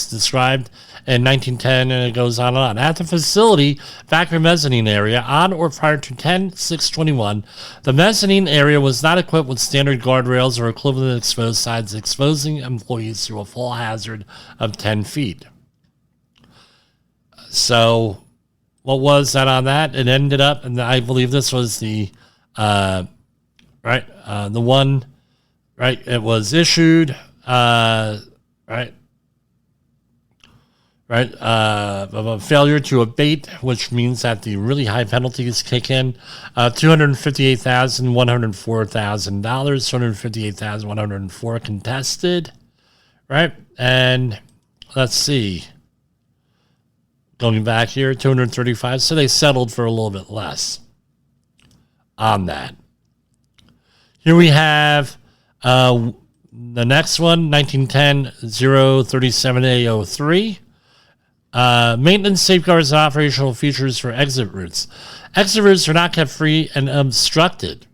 described in 1910, and it goes on and on. At the facility, backroom mezzanine area, on or prior to 10/6/21, the mezzanine area was not equipped with standard guardrails or equivalent exposed sides, exposing employees to a fall hazard of 10 feet. So, what was that on that? It ended up, and I believe this was the one, right? It was issued, failure to abate, which means that the really high penalties kick in. $258,104,000, $258,104 contested, right? And let's see, going back here, 235. So they settled for a little bit less on that. Here we have the next one, 1910-037A03. Maintenance, safeguards, and operational features for exit routes. Exit routes are not kept free and obstructed.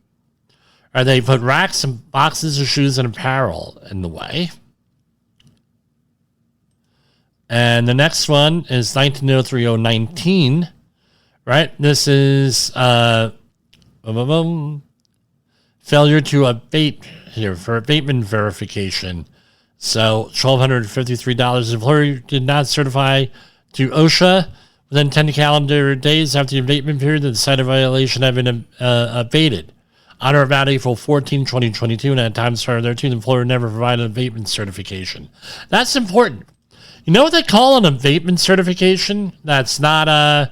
Or they put racks and boxes of shoes and apparel in the way. And the next one is 1903-019. Right? This is failure to abate here for abatement verification. So $1,253. The employer did not certify to OSHA within 10 calendar days after the abatement period that the cited violation had been abated. On or about April 14, 2022, and at times prior thereto, the employer never provided an abatement certification. That's important. You know what they call an abatement certification that's not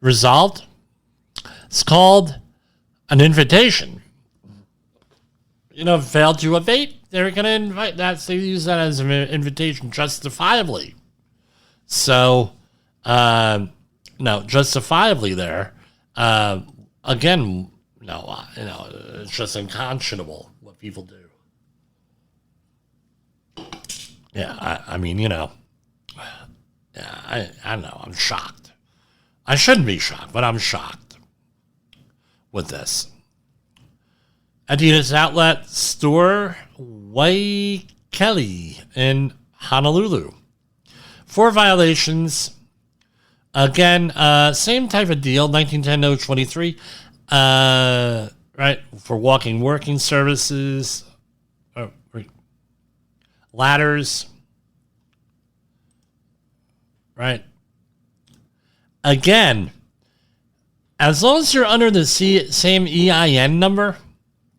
resolved? It's called an invitation. You know, failed to abate, they're going to invite that. They use that as an invitation justifiably. So, no, justifiably there. Again, no, it's just unconscionable what people do. Yeah, I mean, yeah, I know, I'm shocked. I shouldn't be shocked, but I'm shocked with this. Adidas outlet store, Waikele in Honolulu. 4 violations. Again, same type of deal, 1910-023, right, for walking working services, ladders, right? Again, as long as you're under the same EIN number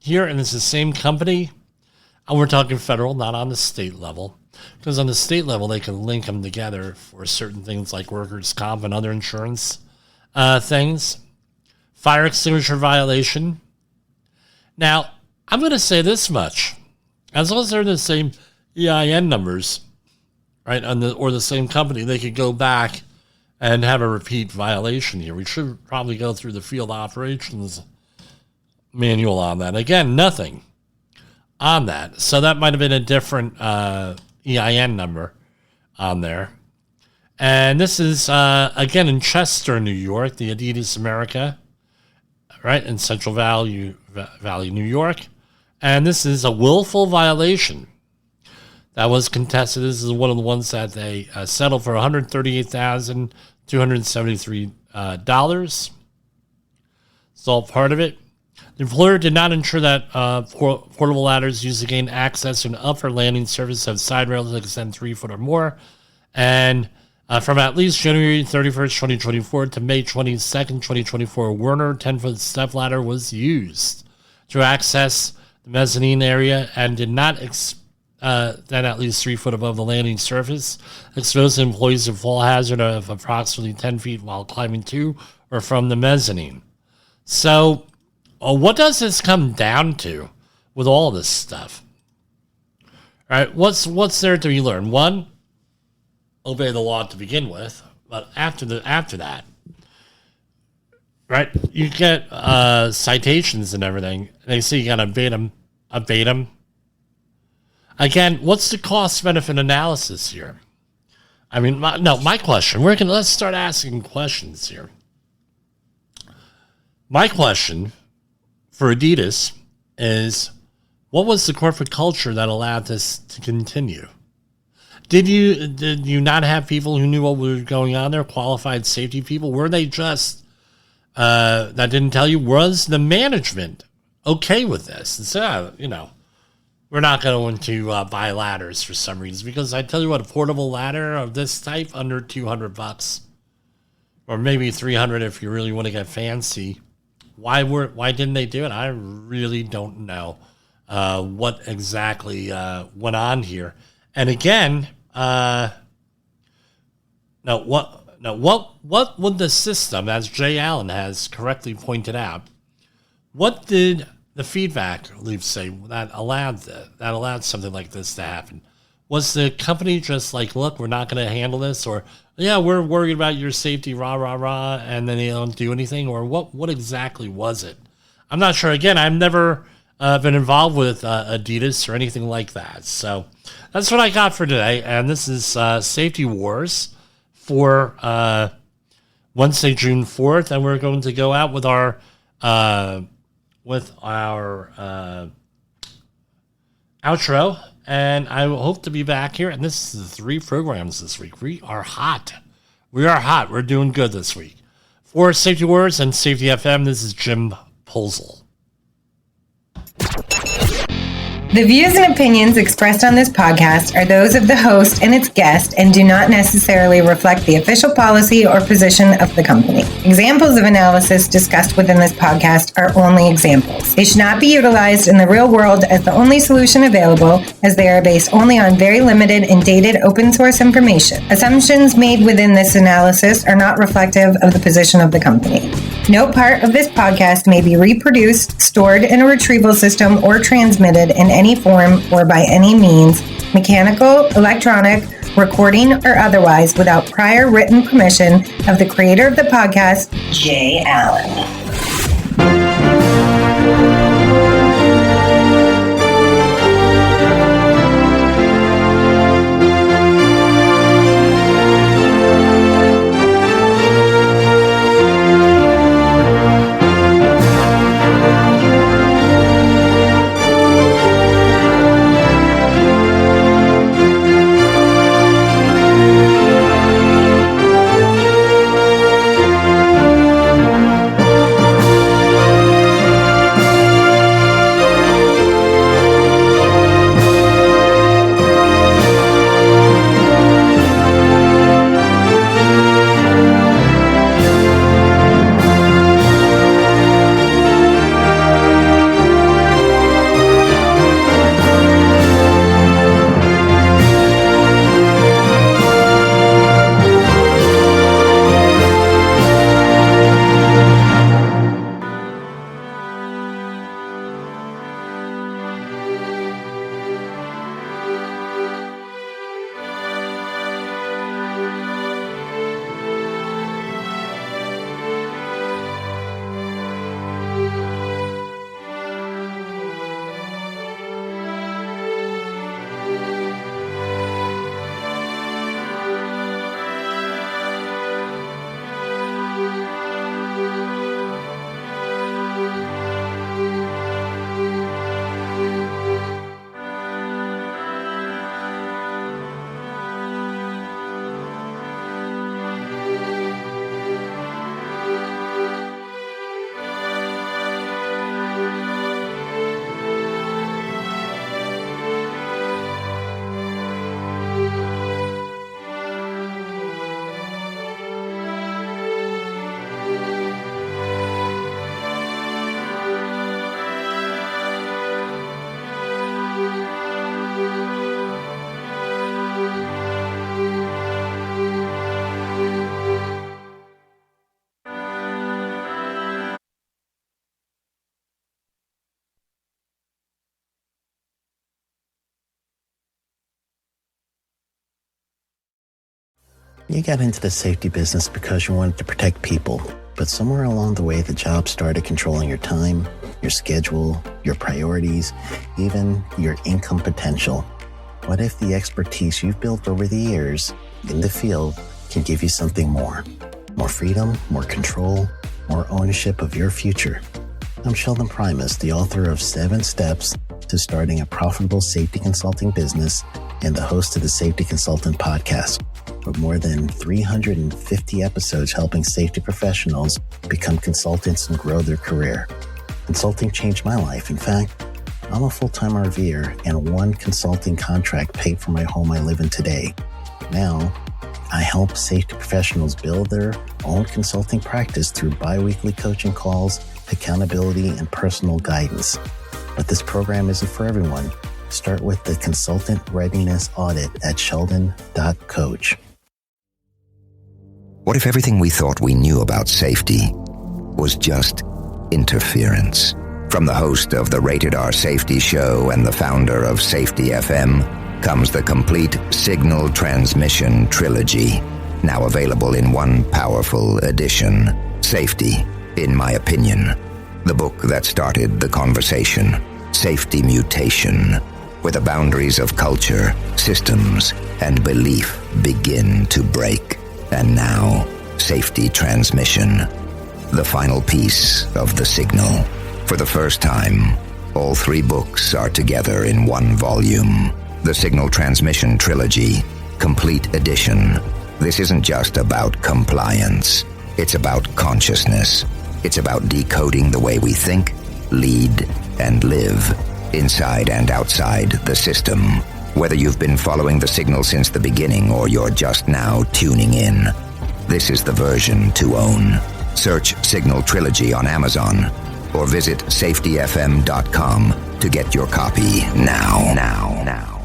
here, and it's the same company, and we're talking federal, not on the state level, because on the state level, they can link them together for certain things like workers' comp and other insurance things. Fire extinguisher violation. Now, I'm going to say this much. As long as they're the same EIN numbers, right, or the same company, they could go back and have a repeat violation here. We should probably go through the field operations manual on that. Again, nothing on that. So that might have been a different EIN number on there. And this is, again, in Chester, New York, the Adidas America, right, in Central Valley, New York. And this is a willful violation that was contested. This is one of the ones that they settled for $138,273. It's all part of it. The employer did not ensure that portable ladders used to gain access to an upper landing surface of side rails that extend 3 foot or more. And from at least January 31st, 2024 to May 22nd, 2024, Werner 10-foot step ladder was used to access the mezzanine area and did not then at least 3 foot above the landing surface, exposed employees to fall hazard of approximately 10 feet while climbing to or from the mezzanine. So, what does this come down to with all this stuff? All right, what's there to be learned? One, obey the law to begin with, but after that, right, you get citations and everything. They say you got to abate them. Again, what's the cost-benefit analysis here? I mean, my question. Let's start asking questions here. My question for Adidas is, what was the corporate culture that allowed this to continue? Did you not have people who knew what was going on there, qualified safety people? Were they just, that didn't tell you? Was the management okay with this? And so, we're not going to buy ladders for some reason, because I tell you what, a portable ladder of this type, under $200, or maybe $300 if you really want to get fancy. Why didn't they do it? I really don't know what exactly went on here. And again, what would the system, as Jay Allen has correctly pointed out, what did the feedback loop say that allowed something like this to happen? Was the company just like, look, we're not going to handle this, or yeah, we're worried about your safety, rah, rah, rah, and then they don't do anything? Or what exactly was it? I'm not sure. Again, I've never been involved with Adidas or anything like that. So that's what I got for today. And this is Safety Wars for Wednesday, June 4th. And we're going to go out with our outro. And I hope to be back here. And this is the 3 programs this week. We are hot. We're doing good this week. For Safety Wars and Safety FM, this is Jim Polzel. The views and opinions expressed on this podcast are those of the host and its guest and do not necessarily reflect the official policy or position of the company. Examples of analysis discussed within this podcast are only examples. They should not be utilized in the real world as the only solution available, as they are based only on very limited and dated open source information. Assumptions made within this analysis are not reflective of the position of the company. No part of this podcast may be reproduced, stored in a retrieval system, or transmitted in any form or by any means, mechanical, electronic, recording or otherwise, without prior written permission of the creator of the podcast, Jay Allen. You got into the safety business because you wanted to protect people, but somewhere along the way, the job started controlling your time, your schedule, your priorities, even your income potential. What if the expertise you've built over the years in the field can give you something more? More freedom, more control, more ownership of your future. I'm Sheldon Primus, the author of 7 Steps to Starting a Profitable Safety Consulting Business and the host of the Safety Consultant Podcast, with more than 350 episodes helping safety professionals become consultants and grow their career. Consulting changed my life. In fact, I'm a full-time RVer, and one consulting contract paid for my home I live in today. Now, I help safety professionals build their own consulting practice through bi-weekly coaching calls, accountability, and personal guidance. But this program isn't for everyone. Start with the Consultant Readiness Audit at sheldon.coach. What if everything we thought we knew about safety was just interference? From the host of the Rated R Safety Show and the founder of Safety FM comes the complete Signal Transmission Trilogy, now available in one powerful edition. Safety, in my opinion, the book that started the conversation. Safety Mutation, where the boundaries of culture, systems, and belief begin to break. And now, Safety Transmission, the final piece of the signal. For the first time, all 3 books are together in one volume. The Signal Transmission Trilogy, Complete Edition. This isn't just about compliance. It's about consciousness. It's about decoding the way we think, lead, and live, inside and outside the system. Whether you've been following the signal since the beginning or you're just now tuning in, this is the version to own. Search Signal Trilogy on Amazon or visit safetyfm.com to get your copy now.